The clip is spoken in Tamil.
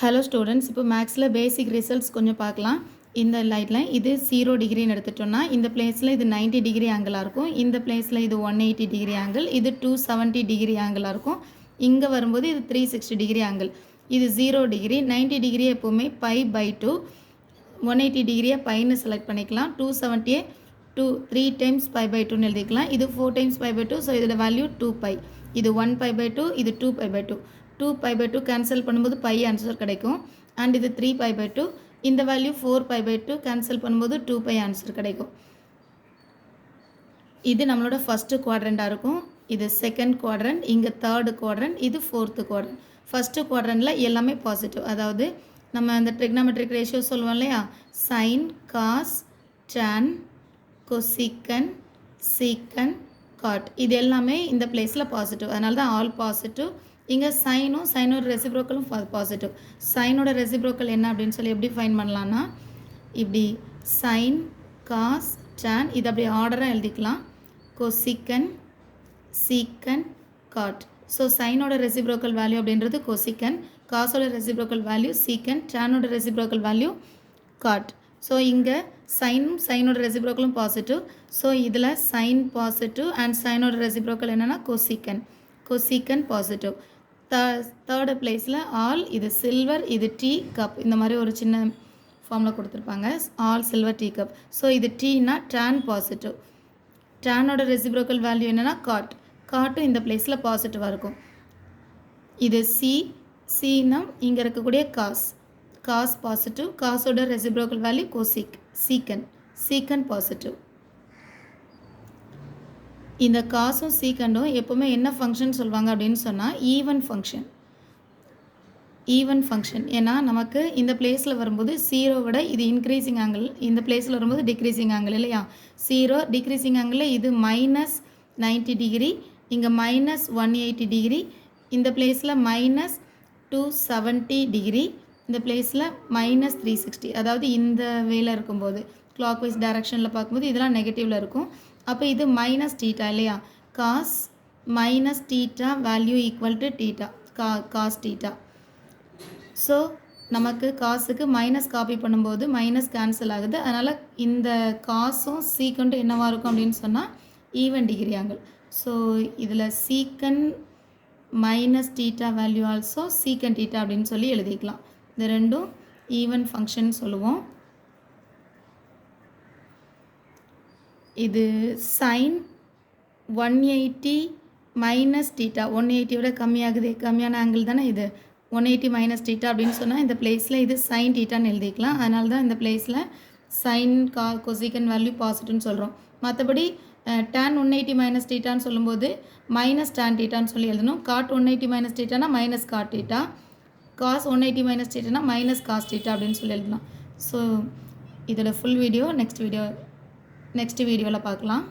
ஹலோ ஸ்டூடெண்ட்ஸ், இப்போ மேக்ஸில் பேசிக் ரிசல்ட்ஸ் கொஞ்சம் பார்க்கலாம். இந்த லைட்டில் இது 0 டிகிரின்னு எடுத்துட்டோம்னா இந்த பிளேஸில் இது 90 டிகிரி ஆங்கிளாக இருக்கும். இந்த பிளேஸில் இது 180 டிகிரி ஆங்கிள், இது 270 டிகிரி ஆங்கிளாக இருக்கும். இங்கே வரும்போது இது 360 டிகிரி ஆங்கிள். இது 0 டிகிரி. 90 டிகிரி எப்போவுமே π/2, 180 டிகிரியை பைன்னு செலக்ட் பண்ணிக்கலாம். 270 3 டைம்ஸ் π/2ன்னு எழுதிக்கலாம். இது 4 டைம்ஸ் π/2, ஸோ இதோட வேல்யூ 2π. இது 1π/2, இது 2π/2. 2π/2 கேன்சல் பண்ணும்போது பை ஆன்சர் கிடைக்கும். அண்ட் இது 3π/2, இந்த வேல்யூ 4π/2 கேன்சல் பண்ணும்போது 2π ஆன்சர் கிடைக்கும். இது நம்மளோட ஃபஸ்ட்டு குவாட்ரண்ட்டாக இருக்கும். இது செகண்ட் குவாட்ரண்ட், இங்கே தேர்டு குவாட்ரண்ட், இது ஃபோர்த்து குவாட்ரண்ட். ஃபஸ்ட்டு குவாட்ரண்ட்டில் எல்லாமே பாசிட்டிவ், அதாவது நம்ம அந்த ட்ரிக்னாமெட்ரிக் ரேஷியோ சொல்லுவோம் இல்லையா, சைன், காஸ், டான், கொசிக்கன், சீக்கன், காட், இது எல்லாமே இந்த பிளேஸில் பாசிட்டிவ். அதனால தான் ஆல் பாசிட்டிவ். இங்கே சைனோட ரெசிப்ரோக்கலும் பாசிட்டிவ். சைனோட ரெசிப்ரோக்கல் என்ன அப்படின்னு சொல்லி எப்படி ஃபைன் பண்ணலான்னா, இப்படி சைன், காஸ், டான், இது அப்படி ஆர்டராக எழுதிக்கலாம். கொசிக்கன், சீக்கன், காட். ஸோ சைனோட ரெசிப்ரோக்கல் வேல்யூ அப்படின்றது கொசிக்கன், காஸோட ரெசிப்ரோக்கல் வேல்யூ சீக்கன், டானோட ரெசிப்ரோக்கல் வேல்யூ காட். ஸோ இங்கே சைனோட ரெசிப்ரோக்கலும் பாசிட்டிவ். ஸோ இதில் சைன் பாசிட்டிவ் அண்ட் சைனோட ரெசிப்ரோக்கல் என்னென்னா கொசிக்கன் பாசிட்டிவ். தேர்டு பிளேஸில் ஆல், இது சில்வர், இது டீ கப், இந்த மாதிரி ஒரு சின்ன ஃபார்மில் கொடுத்துருப்பாங்க, all silver tea cup. So இது டீனா டான் பாசிட்டிவ். டானோட ரெசிப்ரோக்கல் வேல்யூ என்னென்னா காட்டும் இந்த பிளேஸில் பாசிட்டிவாக இருக்கும். இது சீனா இங்கே இருக்கக்கூடிய காஸ் பாசிட்டிவ், காஸோட ரெசிப்ரோக்கல் வேல்யூ சீக்கன் பாசிட்டிவ். இந்த காசும் சீக்கண்டும் எப்போவுமே என்ன ஃபங்க்ஷன் சொல்லுவாங்க அப்படின்னு சொன்னால் ஈவன் ஃபங்க்ஷன். ஏன்னா நமக்கு இந்த பிளேஸில் வரும்போது 0 விட இது இன்க்ரீசிங் ஆங்கிள், இந்த பிளேஸில் வரும்போது டிக்ரீசிங் ஆங்கிள் இல்லையா. 0 டிக்ரீசிங் ஆங்கிளில் இது -90 டிகிரி, இங்கே -180 டிகிரி, இந்த பிளேஸில் -270 டிகிரி, இந்த பிளேஸில் -360. அதாவது இந்த வேல இருக்கும்போது கிளாக் வைஸ் டைரக்ஷனில் பார்க்கும்போது இதெல்லாம் நெகட்டிவில் இருக்கும். அப்போ இது மைனஸ் தீட்டா இல்லையா, cos minus theta value equal to theta, cos theta. So நமக்கு காசுக்கு மைனஸ் காப்பி பண்ணும்போது மைனஸ் கேன்சல் ஆகுது. அதனால் இந்த காசும் சீக்கண்டும் என்னவாக இருக்கும் அப்படின்னு சொன்னால் ஈவன் டிகிரி ஆங்கிள். ஸோ இதில் சீக்கன் மைனஸ் தீட்டா வேல்யூ ஆல்சோ சீக்கன் தீட்டா அப்படின்னு சொல்லி எழுதிக்கலாம். இந்த ரெண்டும் ஈவன் ஃபங்க்ஷன் சொல்லுவோம். இது சைன் 180 மைனஸ் தீட்டா, 180 விட கம்மியான ஆங்கிள் தானே இது. 180 மைனஸ் தீட்டா அப்படின்னு சொன்னால் இந்த பிளேஸில் இது சைன் தீட்டான்னு எழுதிக்கலாம். அதனால தான் இந்த பிளேஸில் சைன் கொசிக்கன் வேல்யூ பாசிட்டிவ்னு சொல்கிறோம். மற்றபடி டான் 180 மைனஸ் தீட்டான்னு சொல்லும்போது மைனஸ் டான் தீட்டான்னு சொல்லி எழுதணும். காட் 180 மைனஸ் தீட்டானா minus cot theta, cos 180 minus தீட்டானா மைனஸ் காஸ் தீட்டா அப்படின்னு சொல்லி எழுதலாம். ஸோ இதோட ஃபுல் வீடியோ நெக்ஸ்ட் வீடியோவில் பார்க்கலாம்.